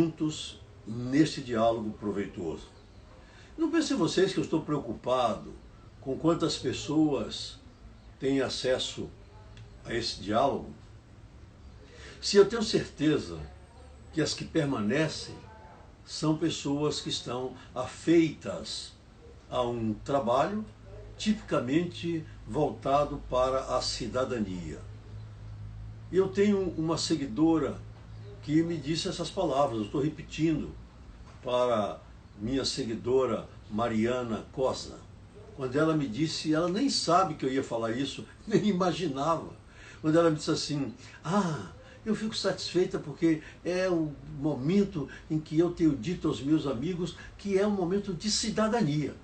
juntos neste diálogo proveitoso. Não pensem vocês que eu estou preocupado com quantas pessoas têm acesso a esse diálogo. Se eu tenho certeza que as que permanecem são pessoas que estão afeitas a um trabalho tipicamente voltado para a cidadania. E eu tenho uma seguidora que me disse essas palavras, eu estou repetindo para minha seguidora Mariana Cosa. Quando ela me disse, ela nem sabe que eu ia falar isso, nem imaginava. Quando ela me disse assim, eu fico satisfeita porque é o momento em que eu tenho dito aos meus amigos que é um momento de cidadania.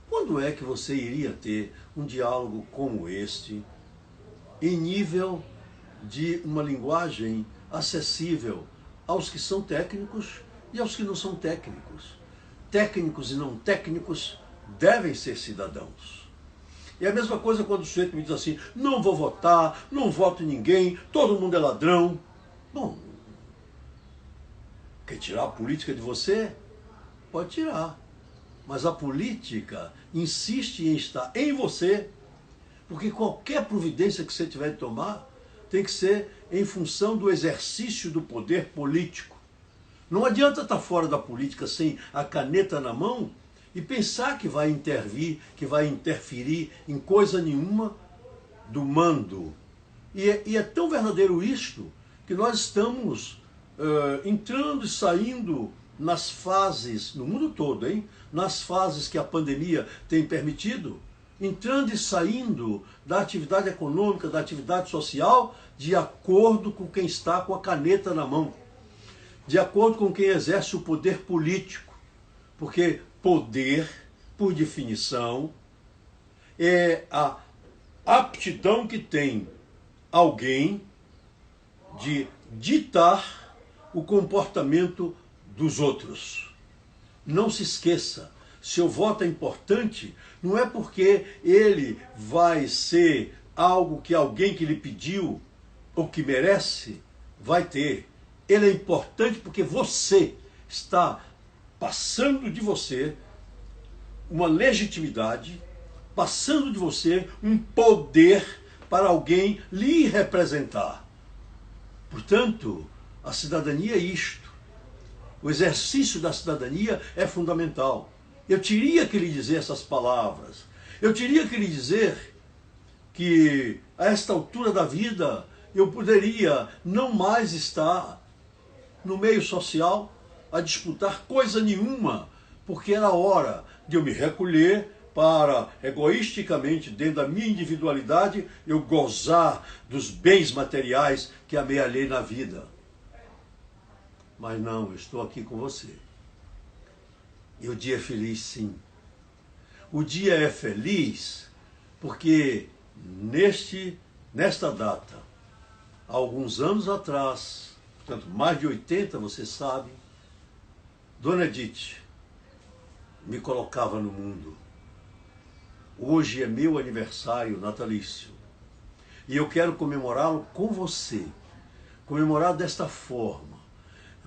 Quando é que você iria ter um diálogo como este, em nível de uma linguagem acessível aos que são técnicos e aos que não são técnicos? Técnicos e não técnicos devem ser cidadãos. E a mesma coisa quando o sujeito me diz assim, não vou votar, não voto em ninguém, todo mundo é ladrão. Bom, quer tirar a política de você? Pode tirar. Mas a política insiste em estar em você, porque qualquer providência que você tiver de tomar tem que ser em função do exercício do poder político. Não adianta estar fora da política sem a caneta na mão e pensar que vai intervir, que vai interferir em coisa nenhuma do mando. E é tão verdadeiro isto que nós estamos entrando e saindo nas fases, no mundo todo, nas fases que a pandemia tem permitido, entrando e saindo da atividade econômica, da atividade social, de acordo com quem está com a caneta na mão, de acordo com quem exerce o poder político, porque poder, por definição, é a aptidão que tem alguém de ditar o comportamento dos outros. Não se esqueça, seu voto é importante, não é porque ele vai ser algo que alguém que lhe pediu ou que merece vai ter. Ele é importante porque você está passando de você uma legitimidade, passando de você um poder para alguém lhe representar. Portanto, a cidadania é isto. O exercício da cidadania é fundamental. Eu teria que lhe dizer essas palavras. Eu teria que lhe dizer que, a esta altura da vida, eu poderia não mais estar no meio social a disputar coisa nenhuma, porque era hora de eu me recolher para, egoisticamente, dentro da minha individualidade, eu gozar dos bens materiais que amealhei na vida. Mas não, eu estou aqui com você. E o dia é feliz, sim. O dia é feliz porque nesta data, há alguns anos atrás, portanto mais de 80, você sabe, Dona Edith me colocava no mundo. Hoje é meu aniversário natalício. E eu quero comemorá-lo com você. Comemorar desta forma.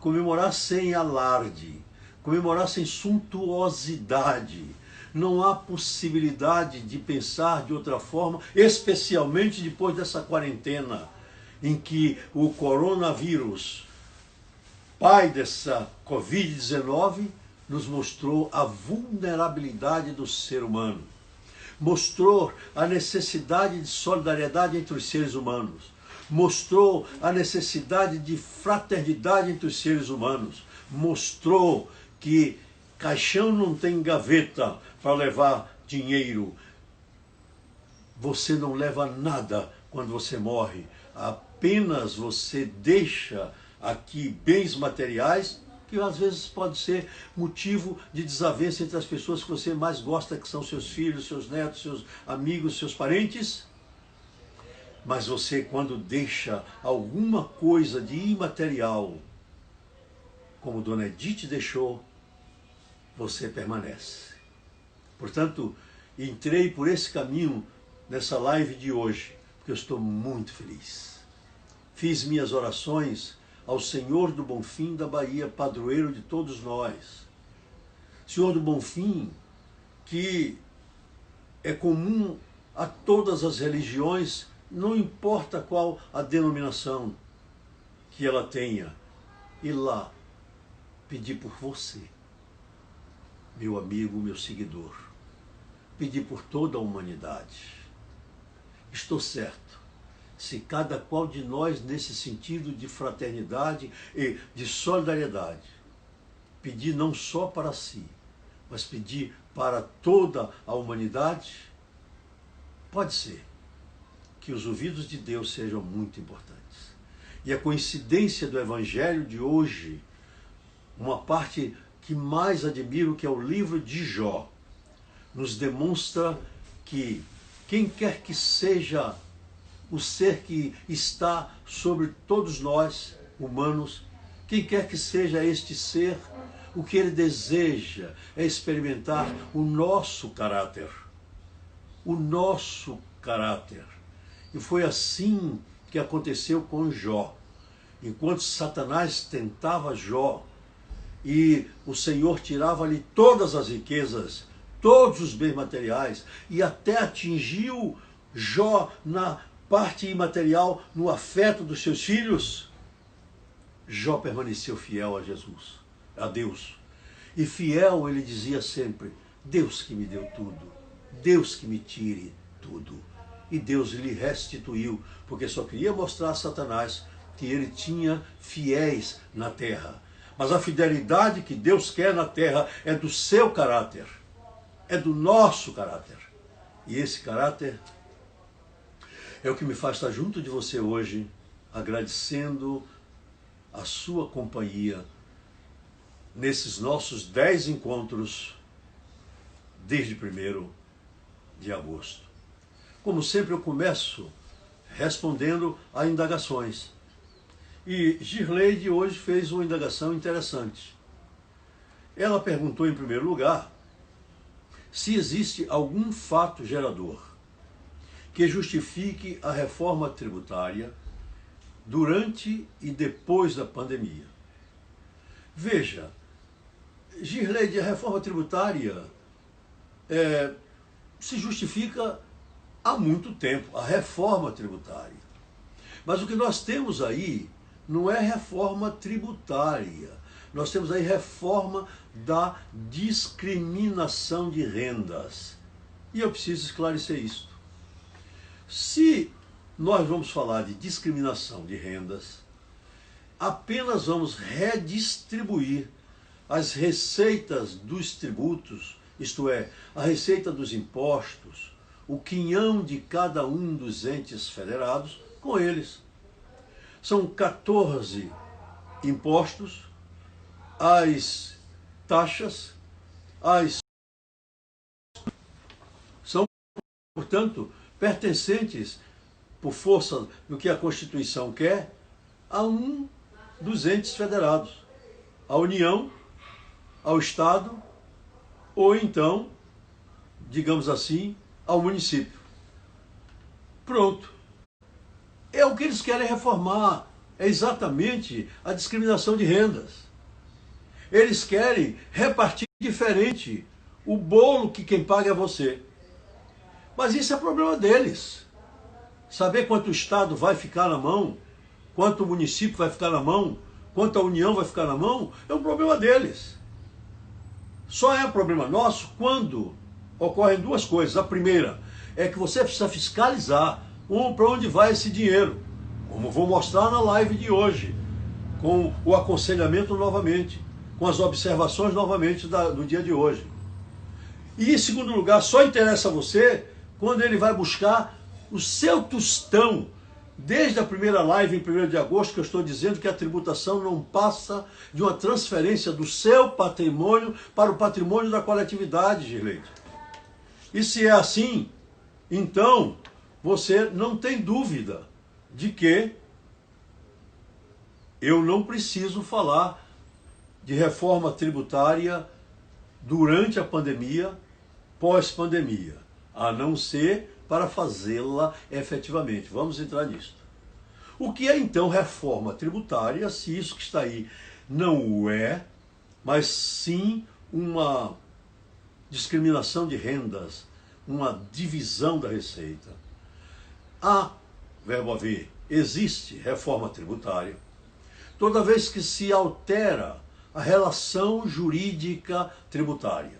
Comemorar sem alarde, comemorar sem suntuosidade. Não há possibilidade de pensar de outra forma, especialmente depois dessa quarentena, em que o coronavírus, pai dessa Covid-19, nos mostrou a vulnerabilidade do ser humano. Mostrou a necessidade de solidariedade entre os seres humanos. Mostrou a necessidade de fraternidade entre os seres humanos. Mostrou que caixão não tem gaveta para levar dinheiro. Você não leva nada quando você morre. Apenas você deixa aqui bens materiais, que às vezes pode ser motivo de desavença entre as pessoas que você mais gosta, que são seus filhos, seus netos, seus amigos, seus parentes. Mas você, quando deixa alguma coisa de imaterial, como Dona Edith deixou, você permanece. Portanto, entrei por esse caminho nessa live de hoje, porque eu estou muito feliz. Fiz minhas orações ao Senhor do Bonfim da Bahia, padroeiro de todos nós. Senhor do Bonfim, que é comum a todas as religiões, não importa qual a denominação que ela tenha, ir lá pedir por você, meu amigo, meu seguidor, pedir por toda a humanidade. Estou certo, se cada qual de nós, nesse sentido de fraternidade e de solidariedade, pedir não só para si, mas pedir para toda a humanidade, pode ser que os ouvidos de Deus sejam muito importantes. E a coincidência do Evangelho de hoje, uma parte que mais admiro, que é o livro de Jó, nos demonstra que quem quer que seja o ser que está sobre todos nós, humanos, quem quer que seja este ser, o que ele deseja é experimentar o nosso caráter. O nosso caráter. E foi assim que aconteceu com Jó. Enquanto Satanás tentava Jó e o Senhor tirava-lhe todas as riquezas, todos os bens materiais, e até atingiu Jó na parte imaterial, no afeto dos seus filhos, Jó permaneceu fiel a Jesus, a Deus. E fiel ele dizia sempre, Deus que me deu tudo, Deus que me tire tudo. E Deus lhe restituiu, porque só queria mostrar a Satanás que ele tinha fiéis na terra. Mas a fidelidade que Deus quer na terra é do seu caráter, é do nosso caráter. E esse caráter é o que me faz estar junto de você hoje, agradecendo a sua companhia nesses nossos 10 encontros desde 1º de agosto. Como sempre, eu começo respondendo a indagações. E Girleide hoje fez uma indagação interessante. Ela perguntou, em primeiro lugar, se existe algum fato gerador que justifique a reforma tributária durante e depois da pandemia. Veja, Girleide, a reforma tributária se justifica há muito tempo, a reforma tributária. Mas o que nós temos aí não é reforma tributária, nós temos aí reforma da discriminação de rendas. E eu preciso esclarecer isso. Se nós vamos falar de discriminação de rendas, apenas vamos redistribuir as receitas dos tributos, isto é, a receita dos impostos, o quinhão de cada um dos entes federados, com eles. São 14 impostos, as taxas, são, portanto, pertencentes, por força do que a Constituição quer, a um dos entes federados, à União, ao Estado, ou então, digamos assim, ao município. Pronto. É o que eles querem reformar, é exatamente a discriminação de rendas. Eles querem repartir diferente o bolo que quem paga é você. Mas isso é problema deles. Saber quanto o Estado vai ficar na mão, quanto o município vai ficar na mão, quanto a União vai ficar na mão, é um problema deles. Só é problema nosso quando ocorrem duas coisas. A primeira é que você precisa fiscalizar para onde vai esse dinheiro, como vou mostrar na live de hoje, com o aconselhamento novamente, com as observações novamente do dia de hoje. E em segundo lugar, só interessa a você quando ele vai buscar o seu tostão. Desde a primeira live em 1º de agosto que eu estou dizendo que a tributação não passa de uma transferência do seu patrimônio para o patrimônio da coletividade, Girleide. E se é assim, então você não tem dúvida de que eu não preciso falar de reforma tributária durante a pandemia, pós-pandemia, a não ser para fazê-la efetivamente. Vamos entrar nisso. O que é então reforma tributária, se isso que está aí não o é, mas sim uma discriminação de rendas, uma divisão da receita? Há, verbo haver, existe reforma tributária toda vez que se altera a relação jurídica tributária.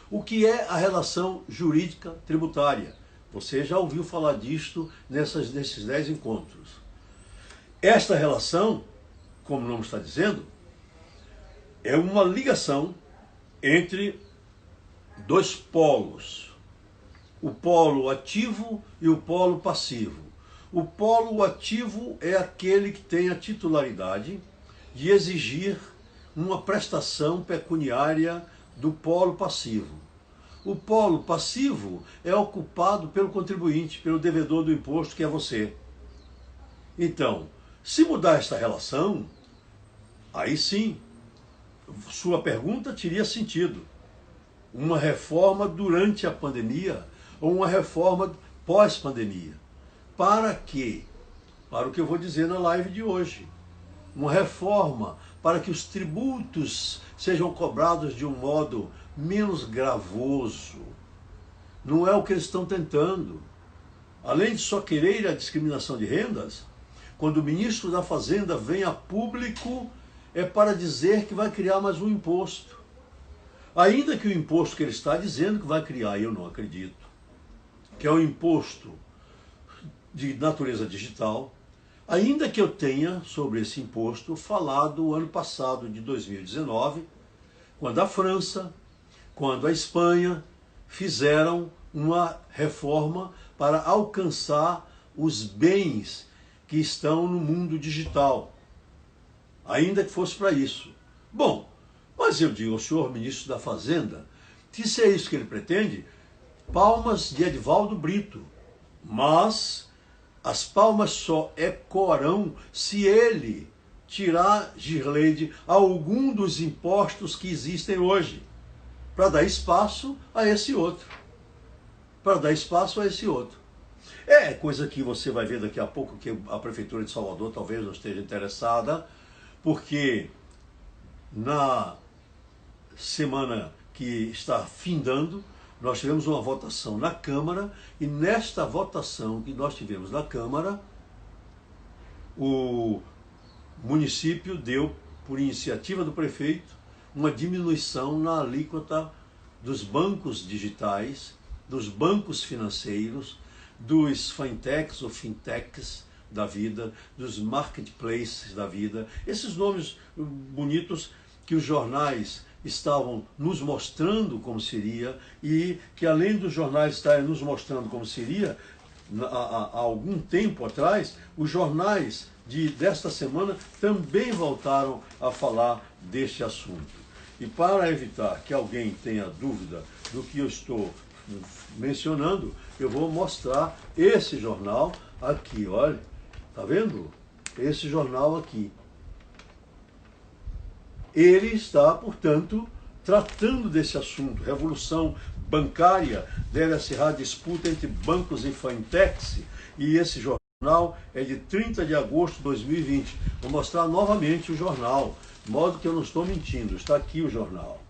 O que é a relação jurídica tributária? Você já ouviu falar disto nesses 10 encontros. Esta relação, como o nome está dizendo, é uma ligação entre dois polos, o polo ativo e o polo passivo. O polo ativo é aquele que tem a titularidade de exigir uma prestação pecuniária do polo passivo. O polo passivo é ocupado pelo contribuinte, pelo devedor do imposto, que é você. Então, se mudar esta relação, aí sim, sua pergunta teria sentido. Uma reforma durante a pandemia ou uma reforma pós-pandemia. Para quê? Para o que eu vou dizer na live de hoje. Uma reforma para que os tributos sejam cobrados de um modo menos gravoso. Não é o que eles estão tentando. Além de só querer a discriminação de rendas, quando o ministro da Fazenda vem a público, é para dizer que vai criar mais um imposto. Ainda que o imposto que ele está dizendo que vai criar, eu não acredito, que é um imposto de natureza digital, ainda que eu tenha sobre esse imposto falado o ano passado, de 2019, quando a França, quando a Espanha fizeram uma reforma para alcançar os bens que estão no mundo digital, ainda que fosse para isso. Bom, mas eu digo ao senhor ministro da Fazenda, que se é isso que ele pretende, palmas de Edivaldo Brito, mas as palmas só ecoarão se ele tirar, Girleide, algum dos impostos que existem hoje, para dar espaço a esse outro. Para dar espaço a esse outro. É coisa que você vai ver daqui a pouco, que a Prefeitura de Salvador talvez não esteja interessada, porque na semana que está findando, nós tivemos uma votação na Câmara, e nesta votação que nós tivemos na Câmara, o município deu, por iniciativa do prefeito, uma diminuição na alíquota dos bancos digitais, dos bancos financeiros, dos fintechs ou fintechs da vida, dos marketplaces da vida, esses nomes bonitos que os jornais estavam nos mostrando como seria, e que além dos jornais estarem nos mostrando como seria, há algum tempo atrás, os jornais desta semana também voltaram a falar deste assunto. E para evitar que alguém tenha dúvida do que eu estou mencionando, eu vou mostrar esse jornal aqui, olha, tá vendo? Esse jornal aqui. Ele está, portanto, tratando desse assunto. Revolução bancária deve acirrar disputa entre bancos e fintechs, e esse jornal é de 30 de agosto de 2020. Vou mostrar novamente o jornal, de modo que eu não estou mentindo, está aqui o jornal.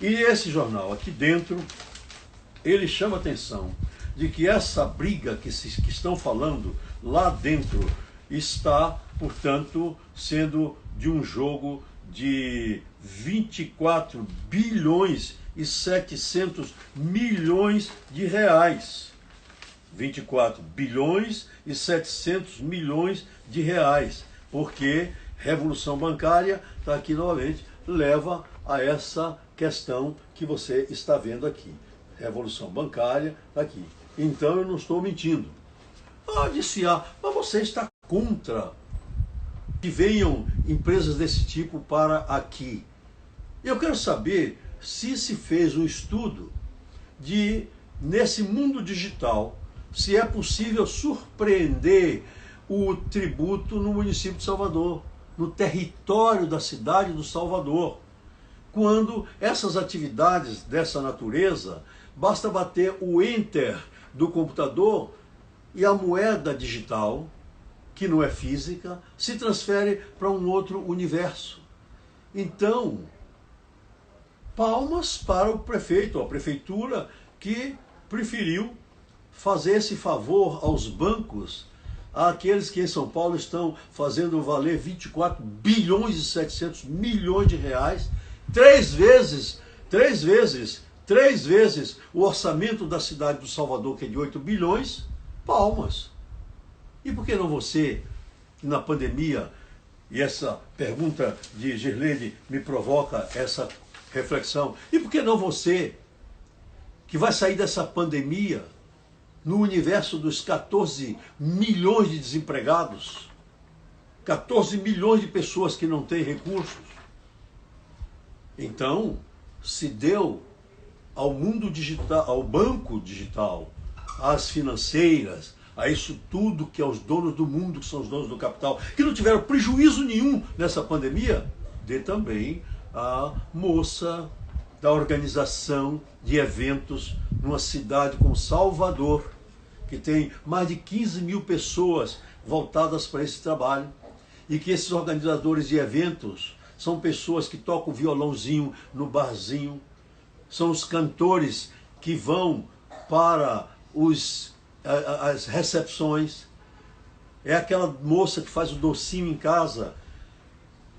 E esse jornal aqui dentro, ele chama a atenção de que essa briga que estão falando lá dentro está, portanto, sendo de um jogo de 24 bilhões e 700 milhões de reais. 24 bilhões e 700 milhões de reais. Porque revolução bancária, está aqui novamente, leva a essa questão que você está vendo aqui. Revolução bancária, está aqui. Então eu não estou mentindo. Disse mas você está contra que venham empresas desse tipo para aqui. Eu quero saber se se fez um estudo de, nesse mundo digital, se é possível surpreender o tributo no município de Salvador, no território da cidade do Salvador. Quando essas atividades dessa natureza, basta bater o enter do computador e a moeda digital, que não é física, se transfere para um outro universo. Então, palmas para o prefeito, a prefeitura, que preferiu fazer esse favor aos bancos, àqueles que em São Paulo estão fazendo valer 24 bilhões e 700 milhões de reais, três vezes o orçamento da cidade do Salvador, que é de 8 bilhões, palmas. E por que não você, na pandemia, e essa pergunta de Girlene me provoca essa reflexão, e por que não você, que vai sair dessa pandemia no universo dos 14 milhões de desempregados, 14 milhões de pessoas que não têm recursos? Então, se deu ao mundo digital, ao banco digital, às financeiras, a isso tudo que é os donos do mundo, que são os donos do capital, que não tiveram prejuízo nenhum nessa pandemia, dê também a moça da organização de eventos numa cidade como Salvador, que tem mais de 15 mil pessoas voltadas para esse trabalho, e que esses organizadores de eventos são pessoas que tocam violãozinho no barzinho, são os cantores que vão para as recepções, é aquela moça que faz o docinho em casa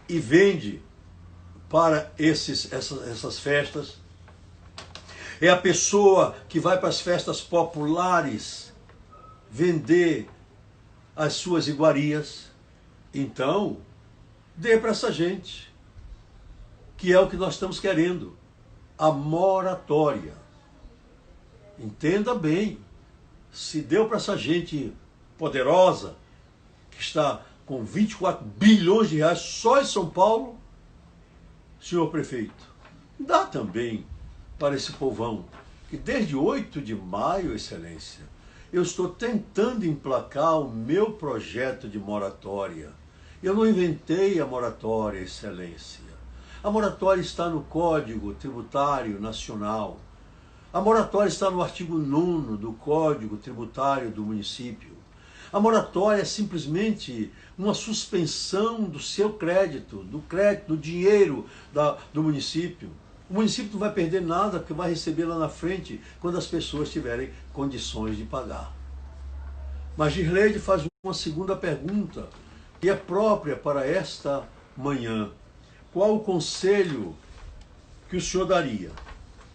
e vende para essas festas, é a pessoa que vai para as festas populares vender as suas iguarias. Então, dê para essa gente, que é o que nós estamos querendo, a moratória. Entenda bem, se deu para essa gente poderosa, que está com 24 bilhões de reais só em São Paulo, senhor prefeito, dá também para esse povão, que desde 8 de maio, excelência, eu estou tentando emplacar o meu projeto de moratória. Eu não inventei a moratória, excelência. A moratória está no Código Tributário Nacional. A moratória está no artigo 9º do Código Tributário do município. A moratória é simplesmente uma suspensão do seu crédito, do dinheiro do município. O município não vai perder nada, porque vai receber lá na frente, quando as pessoas tiverem condições de pagar. Mas Girlene faz uma segunda pergunta, que é própria para esta manhã. Qual o conselho que o senhor daria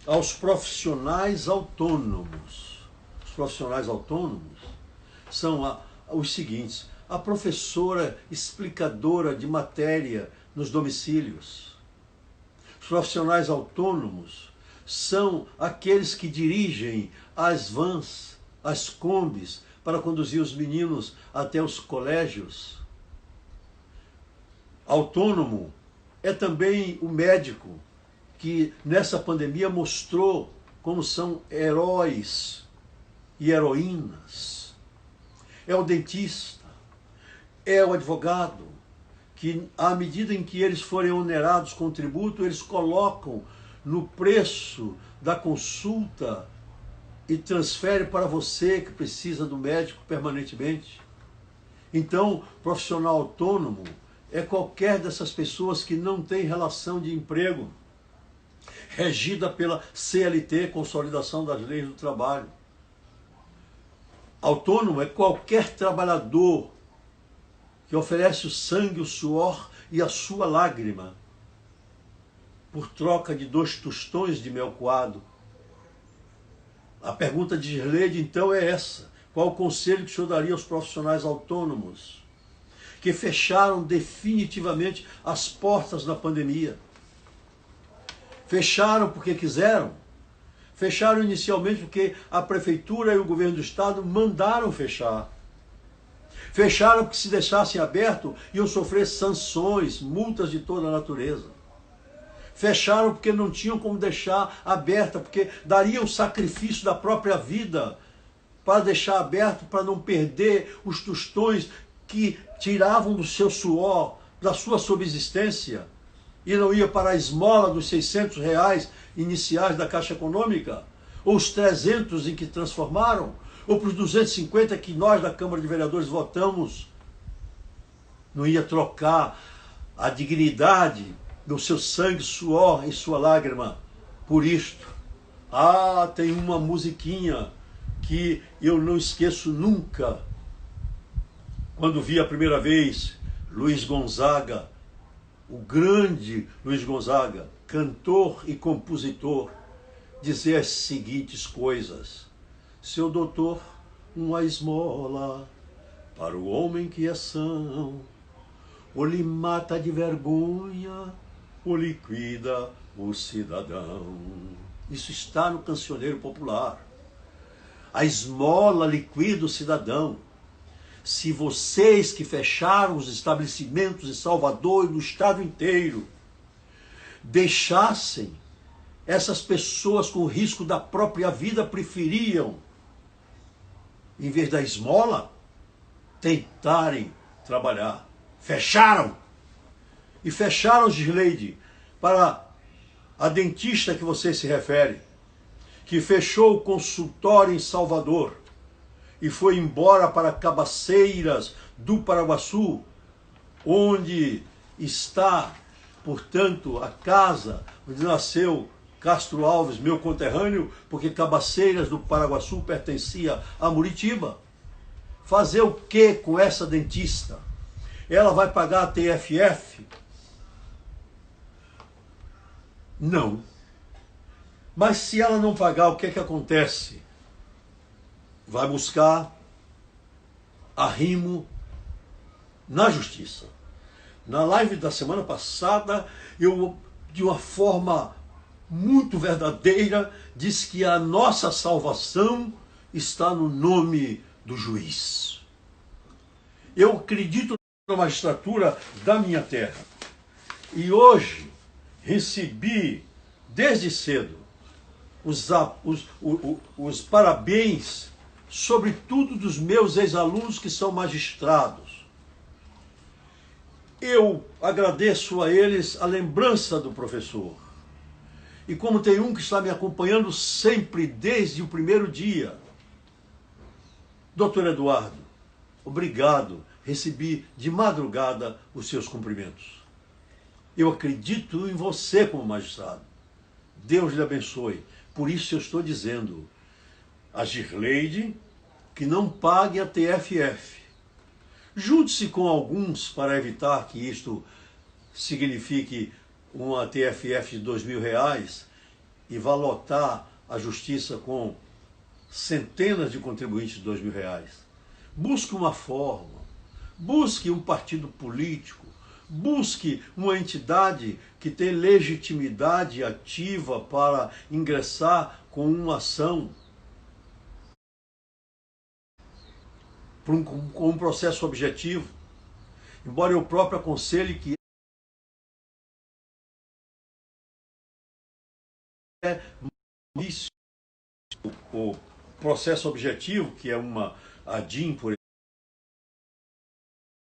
aos profissionais autônomos? Os profissionais autônomos são os seguintes: a professora explicadora de matéria nos domicílios. Os profissionais autônomos são aqueles que dirigem as vans, as combis, para conduzir os meninos até os colégios. Autônomo é também o médico, que nessa pandemia mostrou como são heróis e heroínas. É o dentista, é o advogado, que à medida em que eles forem onerados com tributo, eles colocam no preço da consulta e transfere para você que precisa do médico permanentemente. Então, profissional autônomo é qualquer dessas pessoas que não tem relação de emprego, regida pela CLT, Consolidação das Leis do Trabalho. Autônomo é qualquer trabalhador que oferece o sangue, o suor e a sua lágrima por troca de 2 tostões de mel coado. A pergunta de Girlene, então, é essa: qual o conselho que o senhor daria aos profissionais autônomos que fecharam definitivamente as portas na pandemia? Fecharam porque quiseram, fecharam inicialmente porque a prefeitura e o governo do estado mandaram fechar. Fecharam porque se deixassem aberto iam sofrer sanções, multas de toda a natureza. Fecharam porque não tinham como deixar aberta, porque daria o sacrifício da própria vida para deixar aberto, para não perder os tostões que tiravam do seu suor, da sua subsistência, e não ia para a esmola dos R$600 iniciais da Caixa Econômica, ou os 300 em que transformaram, ou para os 250 que nós da Câmara de Vereadores votamos não ia trocar a dignidade do seu sangue, suor e sua lágrima por isto. Ah, tem uma musiquinha que eu não esqueço nunca. Quando vi a primeira vez Luiz Gonzaga, o grande Luiz Gonzaga, cantor e compositor, dizer as seguintes coisas: seu doutor, uma esmola para o homem que é são, ou lhe mata de vergonha, ou liquida o cidadão. Isso está no Cancioneiro Popular. A esmola liquida o cidadão. Se vocês que fecharam os estabelecimentos em Salvador e no estado inteiro deixassem essas pessoas com o risco da própria vida, preferiam, em vez da esmola, tentarem trabalhar. Fecharam! E fecharam, Girleide, para a dentista que você se refere, que fechou o consultório em Salvador e foi embora para Cabaceiras do Paraguaçu, onde está, portanto, a casa onde nasceu Castro Alves, meu conterrâneo, porque Cabaceiras do Paraguaçu pertencia a Muritiba. Fazer o que com essa dentista? Ela vai pagar a TFF? Não. Mas se ela não pagar, o que é que acontece? Vai buscar arrimo na justiça. Na live da semana passada, eu, de uma forma muito verdadeira, disse que a nossa salvação está no nome do juiz. Eu acredito na magistratura da minha terra. E hoje recebi, desde cedo, os parabéns, sobretudo dos meus ex-alunos que são magistrados. Eu agradeço a eles a lembrança do professor. E como tem um que está me acompanhando sempre, desde o primeiro dia, Doutor Eduardo, obrigado, recebi de madrugada os seus cumprimentos. Eu acredito em você como magistrado. Deus lhe abençoe. Por isso eu estou dizendo a Girleide que não pague a TFF. Junte-se com alguns para evitar que isto signifique uma TFF de R$2.000 e vá lotar a justiça com centenas de contribuintes de R$2.000. Busque uma forma, busque um partido político, busque uma entidade que tem legitimidade ativa para ingressar com uma ação, com um processo objetivo. Embora eu próprio aconselhe que é o processo objetivo, que é uma ADIM, por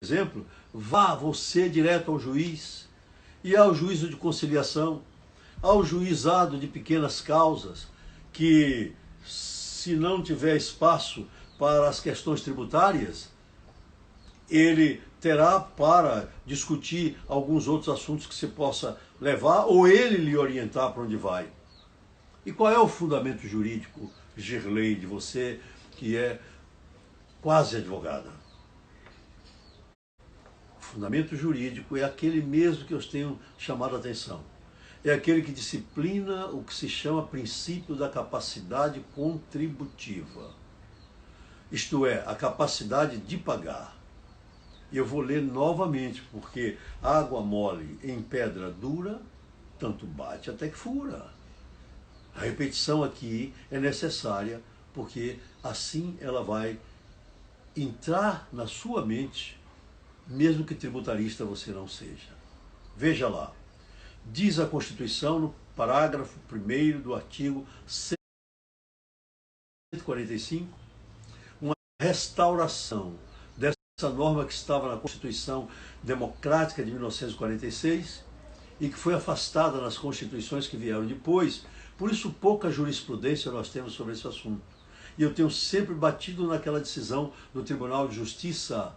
exemplo, vá você direto ao juiz e ao juízo de conciliação, ao juizado de pequenas causas, que se não tiver espaço para as questões tributárias, ele terá para discutir alguns outros assuntos que você possa levar, ou ele lhe orientar para onde vai. E qual é o fundamento jurídico, Girleide, você que é quase advogada? O fundamento jurídico é aquele mesmo que eu tenho chamado a atenção. É aquele que disciplina o que se chama princípio da capacidade contributiva. Isto é, a capacidade de pagar. Eu vou ler novamente, porque água mole em pedra dura, tanto bate até que fura. A repetição aqui é necessária, porque assim ela vai entrar na sua mente, mesmo que tributarista você não seja. Veja lá, diz a Constituição, no parágrafo 1º do artigo 145, uma restauração dessa norma que estava na Constituição Democrática de 1946 e que foi afastada nas constituições que vieram depois. Por isso, pouca jurisprudência nós temos sobre esse assunto. E eu tenho sempre batido naquela decisão do Tribunal de Justiça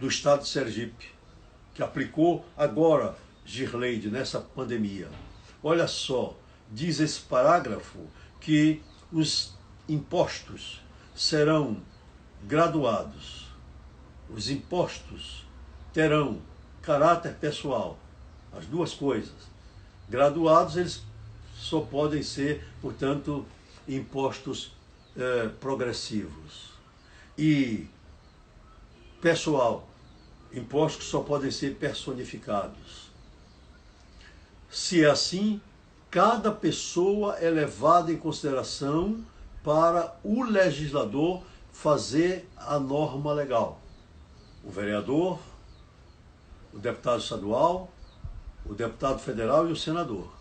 do Estado de Sergipe, que aplicou agora Girleide nessa pandemia. Olha só, diz esse parágrafo que os impostos serão graduados. Os impostos terão caráter pessoal, as duas coisas. Graduados, eles só podem ser, portanto, impostos progressivos. E pessoal, impostos que só podem ser personificados. Se é assim, cada pessoa é levada em consideração para o legislador fazer a norma legal. O vereador, o deputado estadual, o deputado federal e o senador.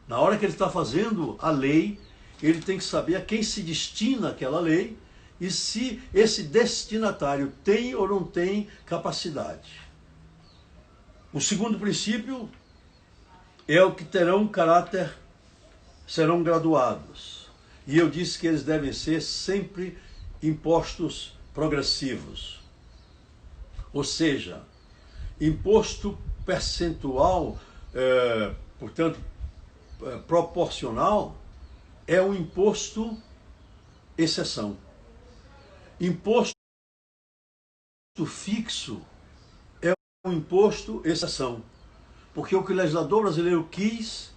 Na hora que ele está fazendo a lei, ele tem que saber a quem se destina aquela lei e se esse destinatário tem ou não tem capacidade. O segundo princípio é o que terão caráter, serão graduados. E eu disse que eles devem ser sempre impostos progressivos. Ou seja, imposto percentual, portanto, proporcional, é um imposto exceção. Imposto fixo é um imposto exceção. Porque o que o legislador brasileiro quis,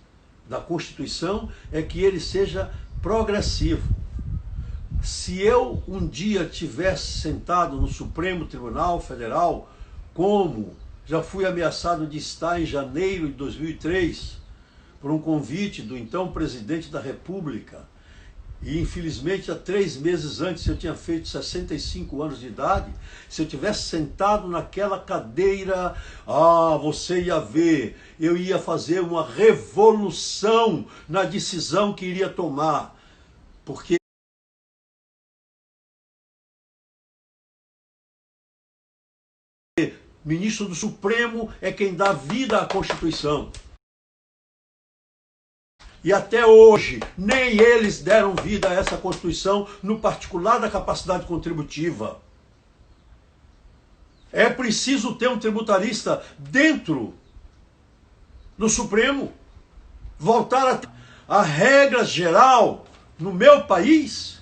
da Constituição, é que ele seja progressivo. Se eu um dia tivesse sentado no Supremo Tribunal Federal, como já fui ameaçado de estar em janeiro de 2003, por um convite do então presidente da República, e infelizmente há 3 meses antes eu tinha feito 65 anos de idade, se eu tivesse sentado naquela cadeira, você ia ver, eu ia fazer uma revolução na decisão que iria tomar, porque o ministro do Supremo é quem dá vida à Constituição. E até hoje, nem eles deram vida a essa Constituição, no particular da capacidade contributiva. É preciso ter um tributarista dentro do Supremo. Voltar a regra geral no meu país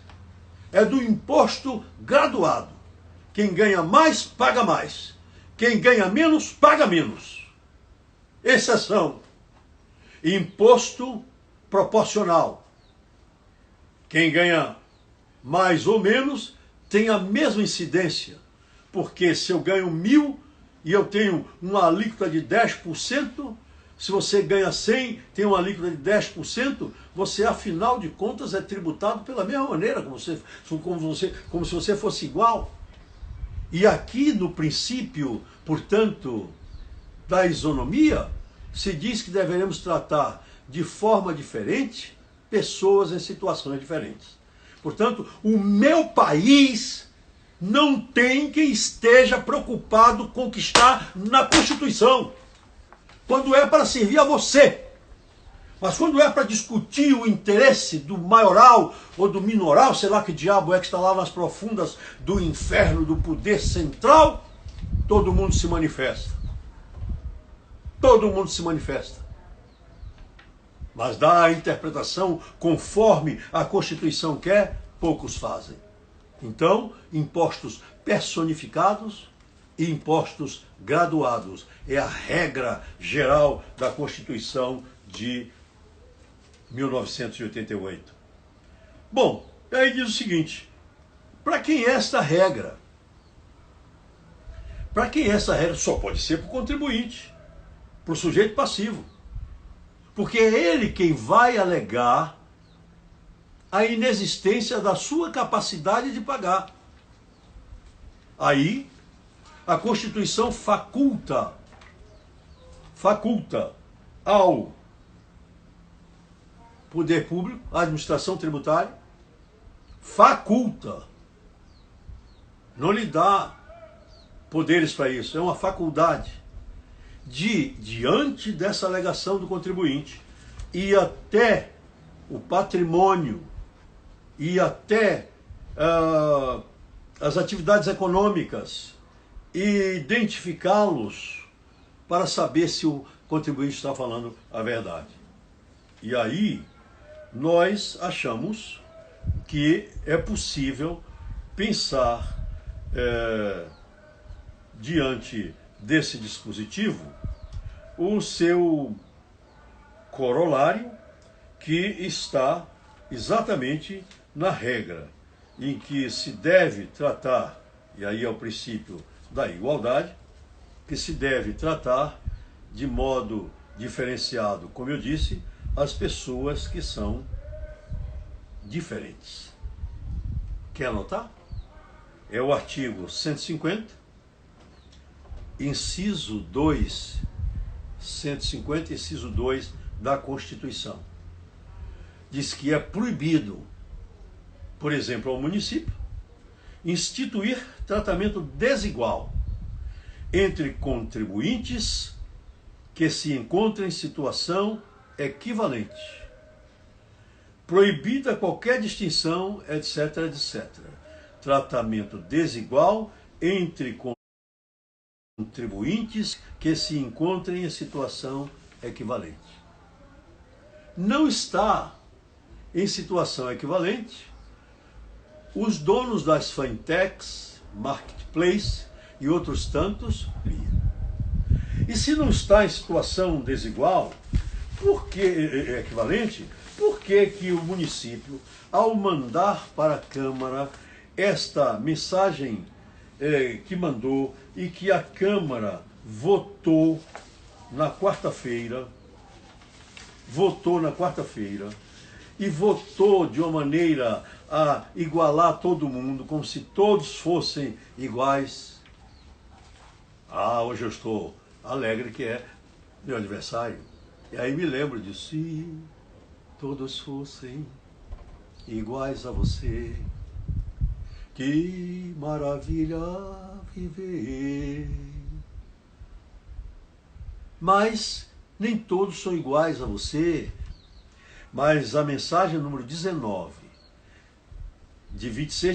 é do imposto graduado. Quem ganha mais, paga mais. Quem ganha menos, paga menos. Exceção. Imposto proporcional. Quem ganha mais ou menos tem a mesma incidência. Porque se eu ganho 1.000 e eu tenho uma alíquota de 10%, se você ganha 100, tem uma alíquota de 10%, você, afinal de contas, é tributado pela mesma maneira, como se você fosse igual. E aqui, no princípio, portanto, da isonomia, se diz que deveremos tratar de forma diferente pessoas em situações diferentes. Portanto, o meu país não tem quem esteja preocupado com o que está na Constituição, quando é para servir a você. Mas quando é para discutir o interesse do maioral ou do minoral, sei lá que diabo é que está lá nas profundas do inferno do poder central, todo mundo se manifesta. Todo mundo se manifesta. Mas dá a interpretação conforme a Constituição quer, poucos fazem. Então, impostos personificados e impostos graduados. É a regra geral da Constituição de 1988. Bom, aí diz o seguinte, para quem é esta regra? Para quem é essa regra? Só pode ser para o contribuinte, para o sujeito passivo. Porque é ele quem vai alegar a inexistência da sua capacidade de pagar. Aí, a Constituição faculta ao poder público, à administração tributária, faculta, não lhe dá poderes para isso, é uma faculdade de, diante dessa alegação do contribuinte, e até o patrimônio, e até as atividades econômicas e identificá-los para saber se o contribuinte está falando a verdade. E aí nós achamos que é possível pensar diante desse dispositivo o seu corolário, que está exatamente na regra em que se deve tratar, e aí é o princípio da igualdade, que se deve tratar de modo diferenciado, como eu disse, as pessoas que são diferentes. Quer anotar? É o artigo 150, inciso 2, 150, inciso 2 da Constituição. Diz que é proibido, por exemplo, ao município, instituir tratamento desigual entre contribuintes que se encontram em situação equivalente. Proibida qualquer distinção, etc, etc. Tratamento desigual entre contribuintes que se encontrem em situação equivalente. Não está em situação equivalente os donos das fintechs, marketplace e outros tantos. E se não está em situação desigual, equivalente, por que o município, ao mandar para a Câmara esta mensagem que mandou e que a Câmara votou na quarta-feira, e votou de uma maneira a igualar todo mundo, como se todos fossem iguais. Hoje eu estou alegre que é meu aniversário. E aí me lembro de se todos fossem iguais a você, que maravilha viver. Mas nem todos são iguais a você. Mas a mensagem número 19, de 26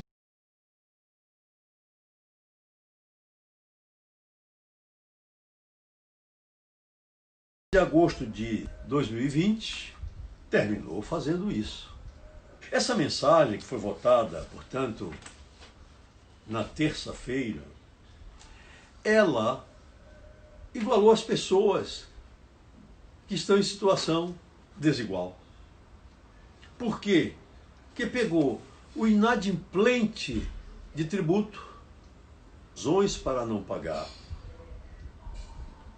de agosto de 2020, terminou fazendo isso. Essa mensagem, que foi votada, portanto, na terça-feira, ela igualou as pessoas que estão em situação desigual. Por quê? Porque pegou o inadimplente de tributo, razões para não pagar,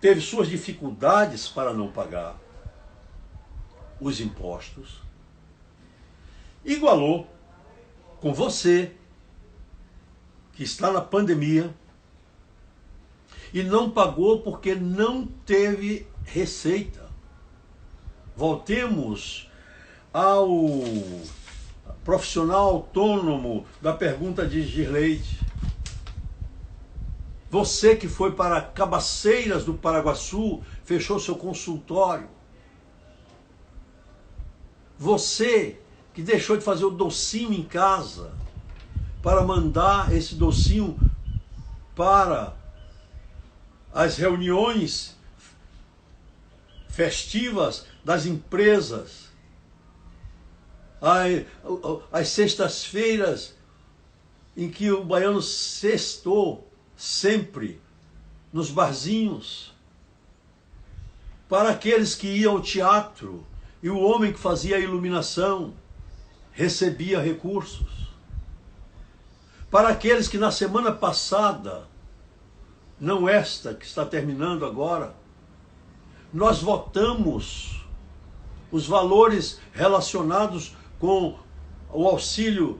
teve suas dificuldades para não pagar os impostos, igualou com você, que está na pandemia e não pagou porque não teve receita. Voltemos ao profissional autônomo da pergunta de Girleide. Você que foi para Cabaceiras do Paraguaçu, fechou seu consultório. Você que deixou de fazer o docinho em casa para mandar esse docinho para as reuniões festivas das empresas, as sextas-feiras em que o baiano sextou sempre nos barzinhos, para aqueles que iam ao teatro e o homem que fazia a iluminação recebia recursos, para aqueles que na semana passada, não esta que está terminando agora, nós votamos os valores relacionados com o auxílio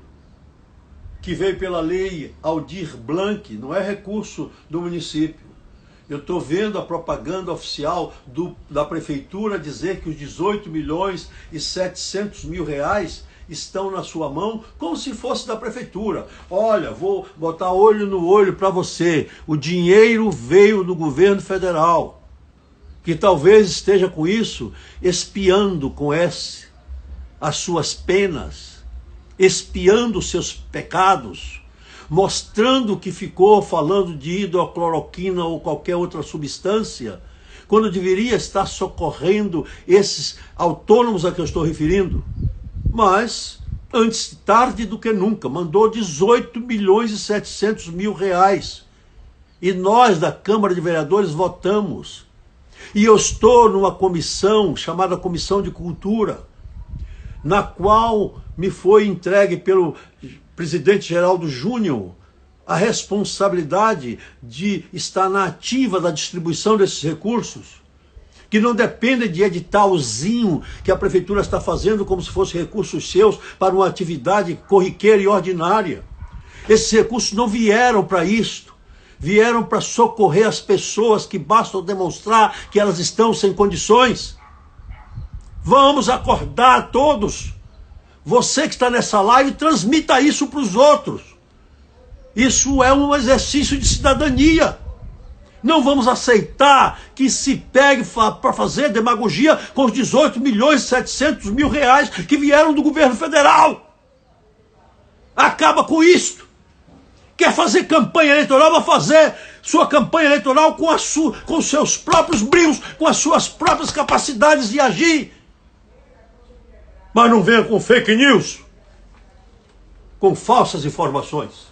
que veio pela lei Aldir Blanc, não é recurso do município. Eu estou vendo a propaganda oficial da prefeitura dizer que os 18.700.000 reais estão na sua mão, como se fosse da prefeitura. Olha, vou botar olho no olho para você. O dinheiro veio do governo federal, que talvez esteja com isso, espiando com as suas penas, espiando os seus pecados, mostrando que ficou falando de hidrocloroquina ou qualquer outra substância, quando deveria estar socorrendo esses autônomos a que eu estou referindo. Mas, antes tarde do que nunca, mandou 18.700.000 reais. E nós da Câmara de Vereadores votamos. E eu estou numa comissão chamada Comissão de Cultura, na qual me foi entregue pelo presidente Geraldo Júnior a responsabilidade de estar na ativa da distribuição desses recursos, que não dependem de editalzinho que a prefeitura está fazendo como se fossem recursos seus para uma atividade corriqueira e ordinária. Esses recursos não vieram para isto. Vieram para socorrer as pessoas que bastam demonstrar que elas estão sem condições. Vamos acordar todos. Você que está nessa live, transmita isso para os outros. Isso é um exercício de cidadania. Não vamos aceitar que se pegue para fazer demagogia com os 18.700.000 reais que vieram do governo federal. Acaba com isto. Quer fazer campanha eleitoral, vai fazer sua campanha eleitoral com os seus próprios brilhos, com as suas próprias capacidades de agir. Mas não venha com fake news, com falsas informações.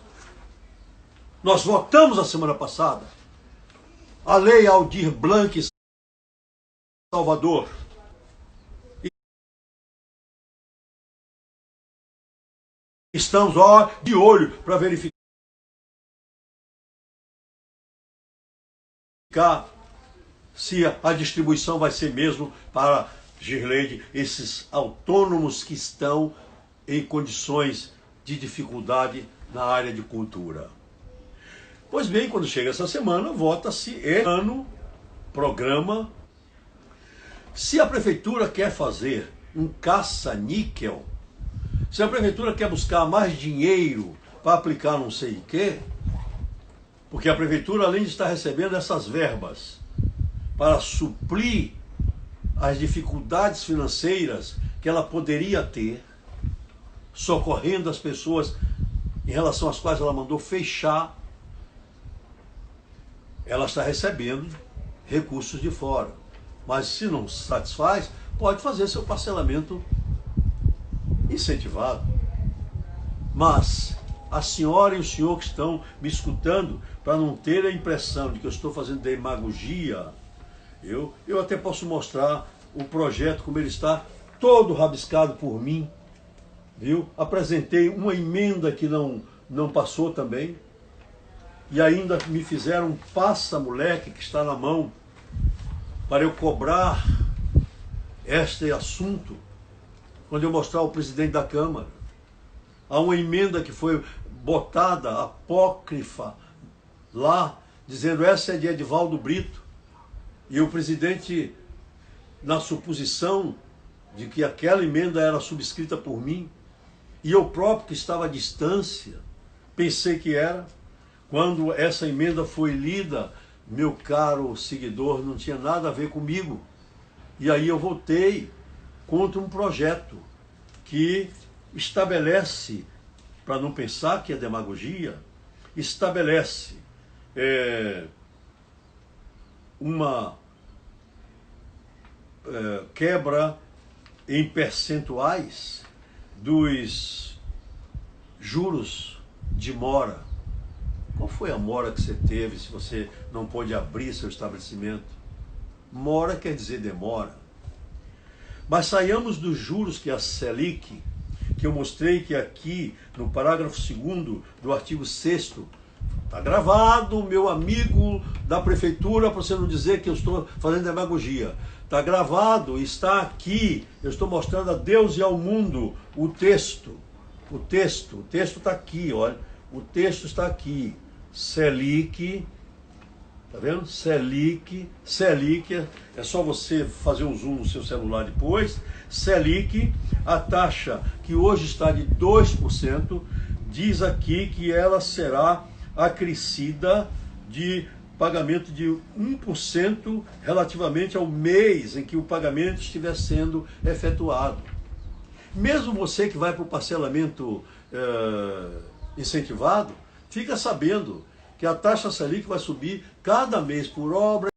Nós votamos a semana passada a Lei Aldir Blanc em Salvador. Estamos de olho para verificar se a distribuição vai ser mesmo para, Girleide, esses autônomos que estão em condições de dificuldade na área de cultura. Pois bem, quando chega essa semana, vota-se programa. Se a prefeitura quer fazer um caça-níquel, se a prefeitura quer buscar mais dinheiro para aplicar não sei o quê, porque a prefeitura, além de estar recebendo essas verbas para suprir as dificuldades financeiras que ela poderia ter, socorrendo as pessoas em relação às quais ela mandou fechar, ela está recebendo recursos de fora. Mas se não satisfaz, pode fazer seu parcelamento incentivado. Mas a senhora e o senhor que estão me escutando, para não ter a impressão de que eu estou fazendo demagogia, eu até posso mostrar o projeto como ele está, todo rabiscado por mim, viu? Apresentei uma emenda que não passou também, e ainda me fizeram um passa-moleque que está na mão, para eu cobrar este assunto, quando eu mostrar ao presidente da Câmara. Há uma emenda que foi botada, apócrifa, lá, dizendo essa é de Edivaldo Brito, e o presidente, na suposição de que aquela emenda era subscrita por mim, e eu próprio que estava à distância, pensei que era. Quando essa emenda foi lida, meu caro seguidor, não tinha nada a ver comigo. E aí eu votei contra um projeto que estabelece, para não pensar que é demagogia, estabelece uma quebra em percentuais dos juros de mora. Qual foi a mora que você teve se você não pôde abrir seu estabelecimento? Mora quer dizer demora. Mas saiamos dos juros que a Selic, que eu mostrei que aqui no parágrafo 2º do artigo 6º, está gravado, meu amigo da prefeitura, para você não dizer que eu estou fazendo demagogia. Está gravado, está aqui, eu estou mostrando a Deus e ao mundo o texto. O texto está aqui, olha, o texto está aqui. Selic, tá vendo? Selic, é só você fazer um zoom no seu celular depois. Selic, a taxa que hoje está de 2%, diz aqui que ela será acrescida de pagamento de 1% relativamente ao mês em que o pagamento estiver sendo efetuado. Mesmo você que vai para o parcelamento incentivado, fica sabendo que a taxa Selic vai subir cada mês por obra